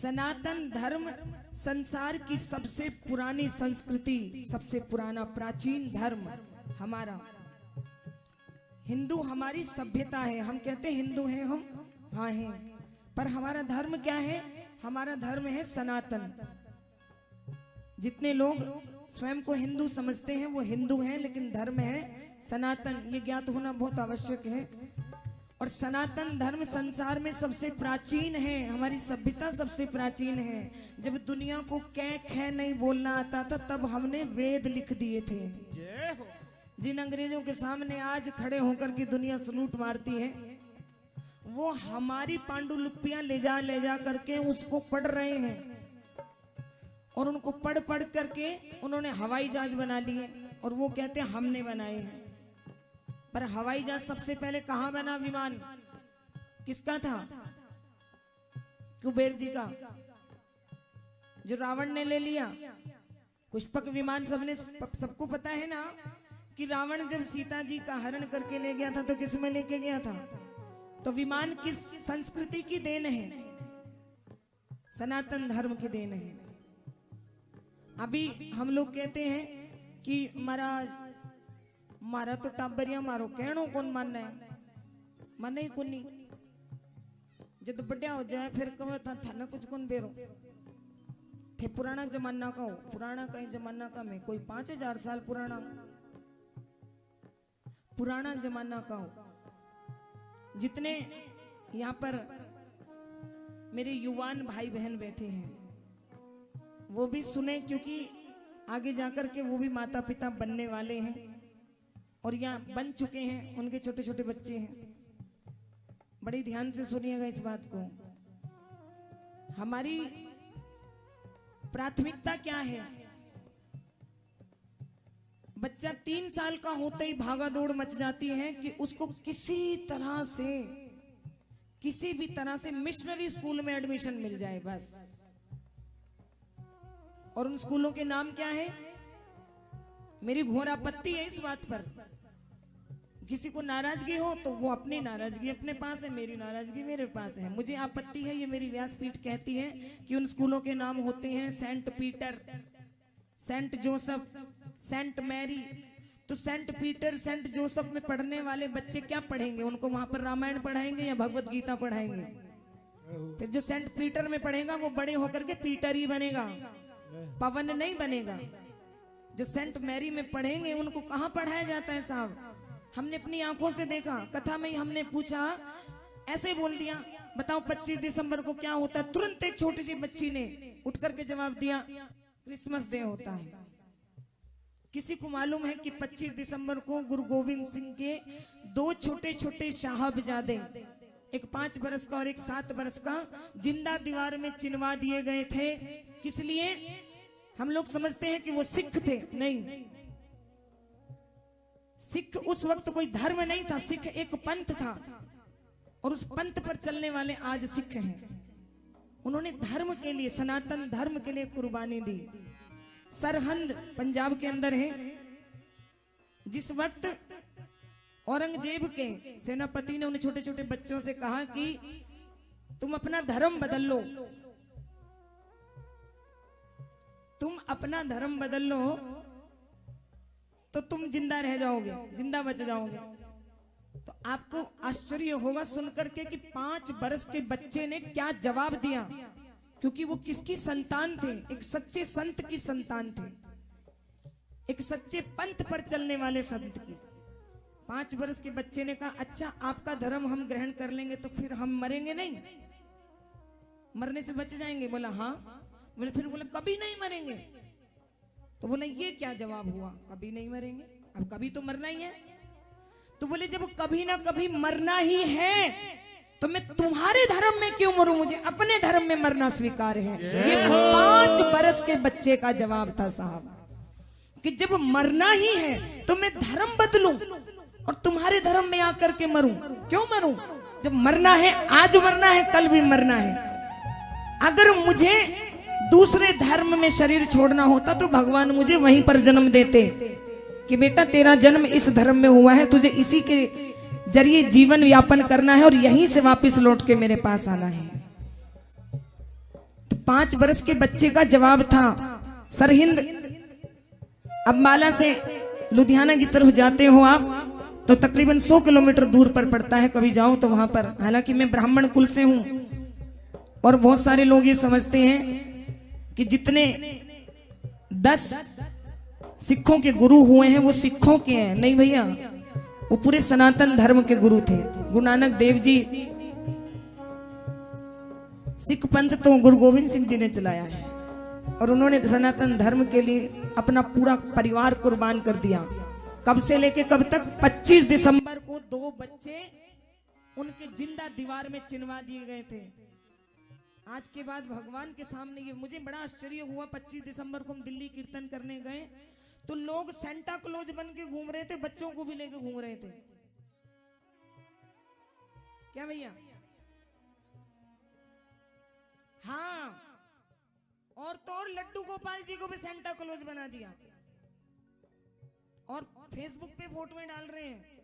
सनातन धर्म संसार की सबसे पुरानी संस्कृति, सबसे पुराना प्राचीन धर्म हमारा हिंदू, हमारी सभ्यता है। हम कहते हैं हिंदू हैं हम, हाँ हैं, पर हमारा धर्म क्या है? हमारा धर्म है सनातन। जितने लोग स्वयं को हिंदू समझते हैं वो हिंदू हैं, लेकिन धर्म है सनातन। ये ज्ञात होना बहुत आवश्यक है। और सनातन धर्म संसार में सबसे प्राचीन है, हमारी सभ्यता सबसे प्राचीन है। जब दुनिया को कै खे नहीं बोलना आता था तब हमने वेद लिख दिए थे। जिन अंग्रेजों के सामने आज खड़े होकर की दुनिया सलूट मारती है, वो हमारी पांडुलिपियां ले जा करके उसको पढ़ रहे हैं, और उनको पढ़ पढ़ करके उन्होंने हवाई जहाज बना लिए, और वो कहते हैं हमने बनाए हैं। पर हवाई जहाज सबसे पहले कहां बना? विमान किसका था? कुबेर जी का, जो रावण ने ले लिया। पुष्पक विमान सबको पता है ना कि रावण जब सीता जी का हरण करके ले गया था तो किस में लेके गया था? तो विमान किस संस्कृति की देन है? सनातन धर्म की देन है। अभी हम लोग कहते हैं कि महाराज मारा तो टाबरिया मारो, कहनो कौन मानना है? माने ही कौन नहीं। जब बढ़िया हो जाए फिर कहो थाना कुछ कौन बेरो थे। पुराना जमाना का हो, पुराना कहीं जमाना का में कोई 5000 साल पुराना जमाना का हो। जितने यहाँ पर मेरे युवान भाई बहन बैठे हैं वो भी सुने, क्योंकि आगे जाकर के वो भी माता पिता बनने वाले हैं और यहाँ बन चुके हैं, उनके छोटे छोटे बच्चे हैं। बड़ी ध्यान से सुनिएगा इस बात को। हमारी प्राथमिकता क्या है? बच्चा 3 साल का होते ही भागा दौड़ मच जाती है कि उसको किसी भी तरह से मिशनरी स्कूल में एडमिशन मिल जाए बस। और उन स्कूलों के नाम क्या है? मेरी घोर आपत्ति है इस बात पर। किसी को नाराजगी हो तो वो अपनी नाराजगी अपने पास है, मेरी नाराजगी मेरे पास है। मुझे आपत्ति है, ये मेरी व्यासपीठ कहती है कि उन स्कूलों के नाम होते हैं saint Peter, saint Joseph, saint Mary. तो सेंट पीटर सेंट जोसेफ में पढ़ने वाले बच्चे क्या पढ़ेंगे? उनको वहां पर रामायण पढ़ाएंगे या भगवत गीता पढ़ाएंगे? फिर जो सेंट पीटर में पढ़ेगा वो बड़े होकर के पीटर ही बनेगा, पवन नहीं बनेगा। जो सेंट मैरी में पढ़ेंगे उनको कहां पढ़ाया जाता है साहब? हमने अपनी आंखों से देखा, कथा में ही हमने पूछा, ऐसे बोल दिया बताओ 25 दिसंबर को क्या होता है? तुरंत एक छोटी सी बच्ची ने उठ करके जवाब दिया क्रिसमस डे होता है। किसी को मालूम है कि 25 दिसंबर को गुरु गोविंद सिंह के 2 छोटे छोटे साहबजादे, एक 5 बरस का और एक 7 बरस का, जिंदा दीवार में चिनवा दिए गए थे? किस लिए? हम लोग समझते हैं कि वो सिख थे, नहीं। सिख उस वक्त कोई धर्म नहीं था, सिख एक पंथ था, और उस पंथ पर चलने वाले आज सिख हैं। उन्होंने धर्म के लिए, सनातन धर्म के लिए कुर्बानी दी। सरहंद पंजाब के अंदर है। जिस वक्त औरंगजेब के सेनापति ने उन छोटे छोटे बच्चों से कहा कि तुम अपना धर्म बदल लो, तुम अपना धर्म बदल लो तो तुम जिंदा रह जाओगे, जिंदा बच जाओगे। तो आपको आश्चर्य होगा सुनकर के कि 5 बरस के बच्चे ने क्या जवाब दिया, क्योंकि वो किसकी संतान थे? एक सच्चे संत की संतान थे, एक सच्चे पंथ पर चलने वाले संत की। 5 बरस के बच्चे ने कहा अच्छा आपका धर्म हम ग्रहण कर लेंगे तो फिर हम मरेंगे नहीं, मरने से बच जाएंगे? बोला हाँ। बोले फिर बोले कभी नहीं मरेंगे? तो बोले ये क्या जवाब हुआ, कभी नहीं मरेंगे? अब कभी तो मरना ही है। तो बोले जब कभी ना कभी मरना ही है तो मैं तुम्हारे धर्म में क्यों मरूं? मुझे अपने धर्म में मरना स्वीकार है। ये 5 बरस के बच्चे का जवाब था साहब, कि जब मरना ही है तो मैं धर्म बदलूं और तुम्हारे धर्म में आकर के मरूं? क्यों मरूं? जब मरना है, आज मरना है, कल भी मरना है। अगर मुझे दूसरे धर्म में शरीर छोड़ना होता तो भगवान मुझे वहीं पर जन्म देते कि बेटा तेरा जन्म इस धर्म में हुआ है, तुझे इसी के जरिए जीवन यापन करना है और यहीं से वापस लौट के मेरे पास आना है। तो 5 वर्ष के बच्चे का जवाब था सरहिंद। अब माला से लुधियाना की तरफ जाते हो आप तो तकरीबन 100 किलोमीटर दूर पर पड़ता है, कभी जाओ तो वहां पर। हालांकि मैं ब्राह्मण कुल से हूं और बहुत सारे लोग ये समझते हैं कि जितने 10 सिखों के गुरु हुए हैं वो सिखों के हैं। नहीं भैया, वो पूरे सनातन धर्म के गुरु थे। गुरु नानक देव जी, सिख पंथ तो गुरु गोविंद सिंह जी ने चलाया है और उन्होंने सनातन धर्म के लिए अपना पूरा परिवार कुर्बान कर दिया। कब से लेके कब तक? 25 दिसंबर को 2 बच्चे उनके जिंदा दीवार में चिनवा दिए गए थे। आज के बाद भगवान के सामने ये मुझे बड़ा आश्चर्य हुआ। 25 दिसंबर को हम दिल्ली कीर्तन करने गए तो लोग सेंटा क्लॉज बन के घूम रहे थे, बच्चों को भी लेके घूम रहे थे। क्या भैया? हाँ, और तो और लड्डू गोपाल जी को भी सेंटा क्लॉज बना दिया और फेसबुक पे फोटो में डाल रहे हैं।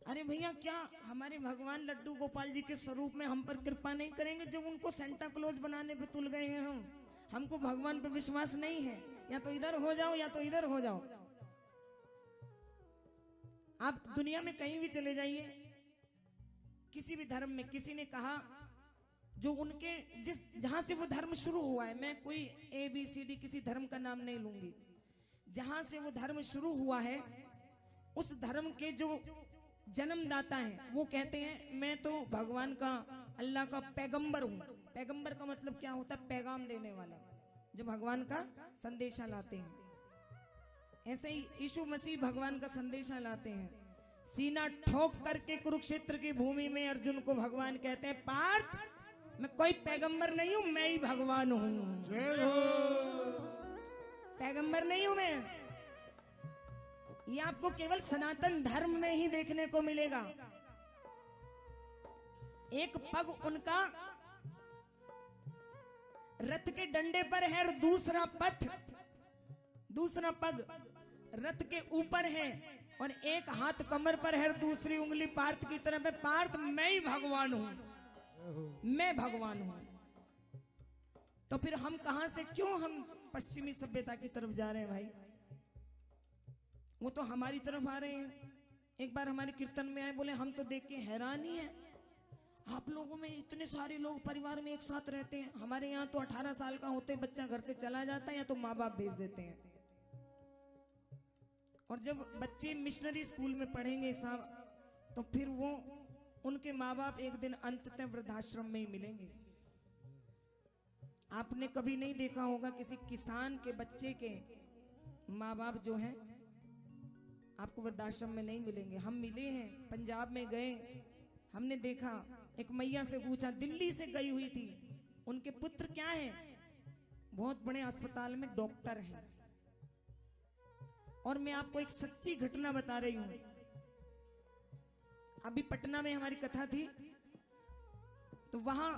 अरे भैया, क्या हमारे भगवान लड्डू गोपाल जी के स्वरूप में हम पर कृपा नहीं करेंगे जब उनको सेंटा क्लॉज बनाने पे तुल गए हैं? हमको भगवान पे विश्वास नहीं है। या तो इधर हो जाओ या तो इधर हो जाओ। आप दुनिया में कहीं भी चले जाइए, किसी भी धर्म में किसी ने कहा जो उनके जहां से वो धर्म शुरू हुआ है, मैं कोई ABCD किसी धर्म का नाम नहीं लूंगी, जहां से वो धर्म शुरू हुआ है उस धर्म के जो जन्मदाता हैं वो कहते हैं मैं तो भगवान का, अल्लाह का पैगंबर हूं। पैगंबर का मतलब क्या होता है? पैगाम देने वाला, जो भगवान का संदेशा लाते हैं। ऐसे ही यीशु मसीह भगवान का संदेशा लाते हैं। सीना ठोक करके कुरुक्षेत्र की भूमि में अर्जुन को भगवान कहते हैं, पार्थ मैं कोई पैगंबर नहीं हूं, मैं ही भगवान हूं। पैगंबर नहीं हूं मैं। ये आपको केवल सनातन धर्म में ही देखने को मिलेगा। एक पग उनका रथ के डंडे पर है और दूसरा पग रथ के ऊपर है और एक हाथ कमर पर है और दूसरी उंगली पार्थ की तरफ है। पार्थ मैं ही भगवान हूं, मैं भगवान हूं। तो फिर हम कहां से, क्यों हम पश्चिमी सभ्यता की तरफ जा रहे हैं भाई? वो तो हमारी तरफ आ रहे हैं। एक बार हमारे कीर्तन में आए, बोले हम तो देख के हैरान ही है, आप लोगों में इतने सारे लोग परिवार में एक साथ रहते हैं। हमारे यहाँ तो 18 साल का होते बच्चा घर से चला जाता है या तो माँ बाप भेज देते हैं। और जब बच्चे मिशनरी स्कूल में पढ़ेंगे साहब, तो फिर वो उनके माँ बाप एक दिन अंततः वृद्धाश्रम में ही मिलेंगे। आपने कभी नहीं देखा होगा किसी किसान के बच्चे के माँ बाप जो हैं आपको वृद्धाश्रम में नहीं मिलेंगे। हम मिले हैं, पंजाब में गए, हमने देखा, एक मैया से पूछा, दिल्ली से गई हुई थी, उनके पुत्र क्या है? बहुत बड़े अस्पताल में डॉक्टर हैं। और मैं आपको एक सच्ची घटना बता रही हूं। अभी पटना में हमारी कथा थी तो वहां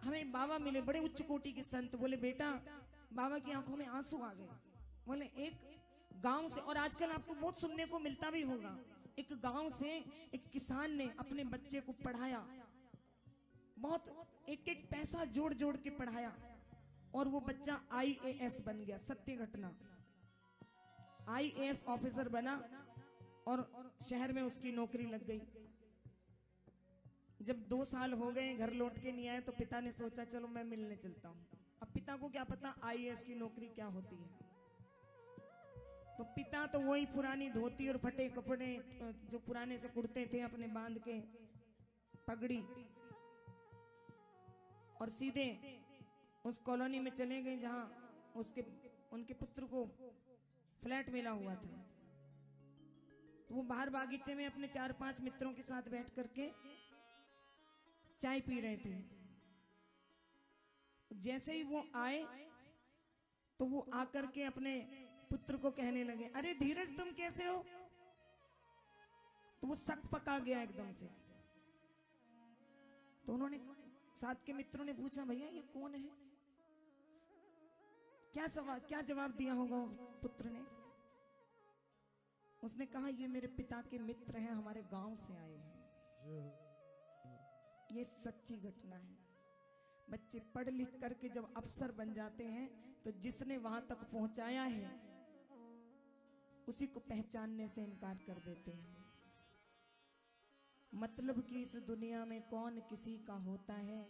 हमें बाबा मिले, बड़े उच्च कोटि के संत। बोले बेटा, बाबा की आंखों में आंसू आ गए। बोले एक गांव से, और आजकल आपको बहुत सुनने को मिलता भी होगा, एक गांव से एक किसान ने अपने बच्चे को पढ़ाया, बहुत एक एक पैसा जोड़ जोड़ के पढ़ाया और वो बच्चा IAS बन गया। सत्य घटना। IAS ऑफिसर बना और शहर में उसकी नौकरी लग गई। जब 2 साल हो गए, घर लौट के नहीं आए, तो पिता ने सोचा चलो मैं मिलने चलता हूं। अब पिता को क्या पता IAS की नौकरी क्या होती है। तो पिता तो वही पुरानी धोती और फटे कपड़े, जो पुराने से कुर्ते थे अपने बांध के, पगड़ी, और सीधे उस कॉलोनी में चले गए जहां उनके पुत्र को फ्लैट मिला हुआ था। तो वो बाहर बागीचे में अपने 4-5 मित्रों के साथ बैठ करके चाय पी रहे थे। जैसे ही वो आए तो वो आकर के अपने पुत्र को कहने लगे, अरे धीरज तुम कैसे हो? तो वो सक पका गया एकदम से। तो उन्होंने, साथ के मित्रों ने पूछा, भैया ये कौन है? क्या जवाब दिया होगा उस पुत्र ने? उसने कहा ये मेरे पिता के मित्र हैं, हमारे गांव से आए हैं। ये सच्ची घटना है। बच्चे पढ़ लिख करके जब अफसर बन जाते हैं तो जिसने वहां तक पहुंचाया है उसी को पहचानने से इनकार कर देते हैं। मतलब कि इस दुनिया में कौन किसी का होता है,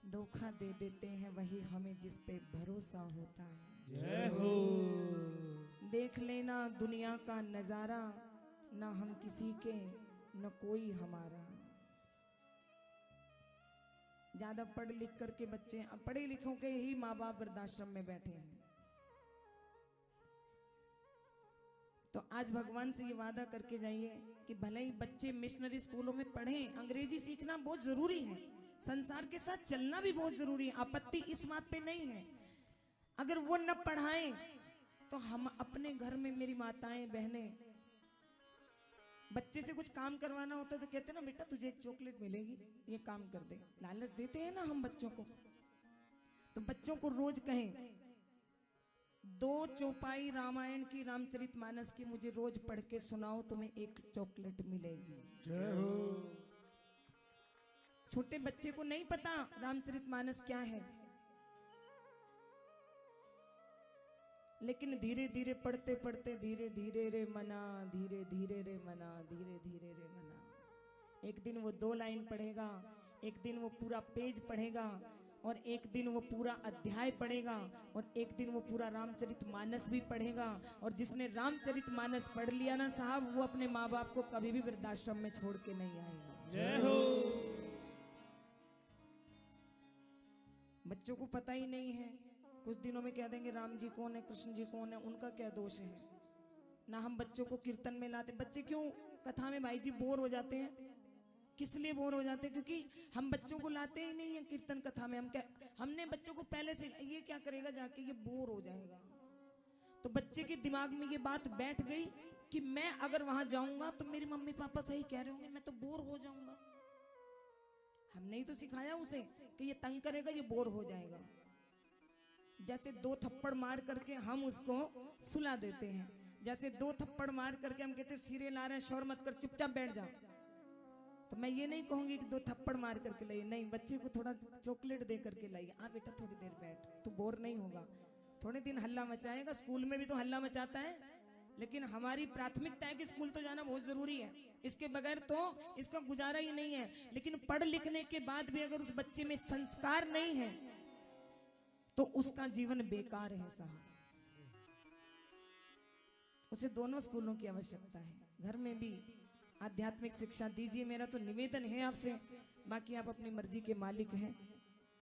धोखा दे देते हैं वही हमें जिस पे भरोसा होता है। जय हो। देख लेना दुनिया का नजारा, ना हम किसी के न कोई हमारा। ज्यादा पढ़ लिख करके बच्चे, पढ़े लिखों के ही माँ बाप वृद्धाश्रम में बैठे हैं। तो आज भगवान से ये वादा करके जाइए कि भले ही बच्चे मिशनरी स्कूलों में पढ़ें, अंग्रेजी सीखना बहुत जरूरी है, संसार के साथ चलना भी बहुत जरूरी है, आपत्ति इस बात पे नहीं है। अगर वो न पढ़ाएं तो हम अपने घर में, मेरी माताएं बहनें, बच्चे से कुछ काम करवाना होता तो कहते ना बेटा तुझे एक चॉकलेट मिलेगी, ये काम कर दे, लालच देते हैं ना हम बच्चों को। तो बच्चों को रोज कहें 2 चौपाई रामायण की, रामचरितमानस की मुझे रोज पढ़ के सुनाओ, तुम्हें एक चॉकलेट मिलेगी। जय हो। छोटे बच्चे को नहीं पता रामचरितमानस क्या है, लेकिन धीरे धीरे पढ़ते पढ़ते धीरे धीरे रे मना, धीरे धीरे रे मना, धीरे धीरे रे मना। एक दिन वो 2 लाइन पढ़ेगा, एक दिन वो पूरा पेज पढ़ेगा, और एक दिन वो पूरा अध्याय पढ़ेगा, और एक दिन वो पूरा रामचरितमानस भी पढ़ेगा। और जिसने रामचरितमानस पढ़ लिया ना साहब, वो अपने माँ बाप को कभी भी वृद्धाश्रम में छोड़ के नहीं आएगा। जय हो। बच्चों को पता ही नहीं है, कुछ दिनों में कह देंगे राम जी कौन है, कृष्ण जी कौन है, उनका क्या दोष है। ना हम बच्चों को कीर्तन में लाते। बच्चे क्यों कथा में भाई जी बोर हो जाते हैं? किस लिए बोर हो जाते हैं? क्योंकि हम बच्चों को लाते ही नहीं है कीर्तन कथा में। हमने बच्चों को पहले से, ये क्या करेगा जाके, ये बोर हो जाएगा। तो बच्चे के दिमाग में ये बात बैठ गई कि मैं अगर वहां जाऊंगा तो मेरे मम्मी पापा सही कह रहे होंगे, मैं तो बोर हो जाऊंगा। हमने ही तो सिखाया उसे कि ये तंग करेगा, ये बोर हो जाएगा। जैसे 2 थप्पड़ मार करके हम उसको सुला देते हैं, जैसे 2 थप्पड़ मार करके हम कहते सीरियल आ रहे हैं, शोर मत कर, चुपचाप बैठ जाओ। तो मैं ये नहीं कहूंगी कि 2 थप्पड़ मार करके लाइए, नहीं, बच्चे को थोड़ा चॉकलेट दे करके लाइए। आ बेटा थोड़ी देर बैठ, तू बोर नहीं होगा। थोड़े दिन हल्ला मचाएगा, स्कूल में भी तो हल्ला मचाता है, लेकिन हमारी प्राथमिकता है कि स्कूल तो जाना बहुत जरूरी है, इसके बगैर तो इसका गुजारा ही नहीं है। लेकिन पढ़ लिखने के बाद भी अगर उस बच्चे में संस्कार नहीं है तो उसका जीवन बेकार है साहब। उसे दोनों स्कूलों की आवश्यकता है। घर में भी आध्यात्मिक शिक्षा दीजिए, मेरा तो निवेदन है आपसे। बाकी आप अपनी मर्जी के मालिक हैं।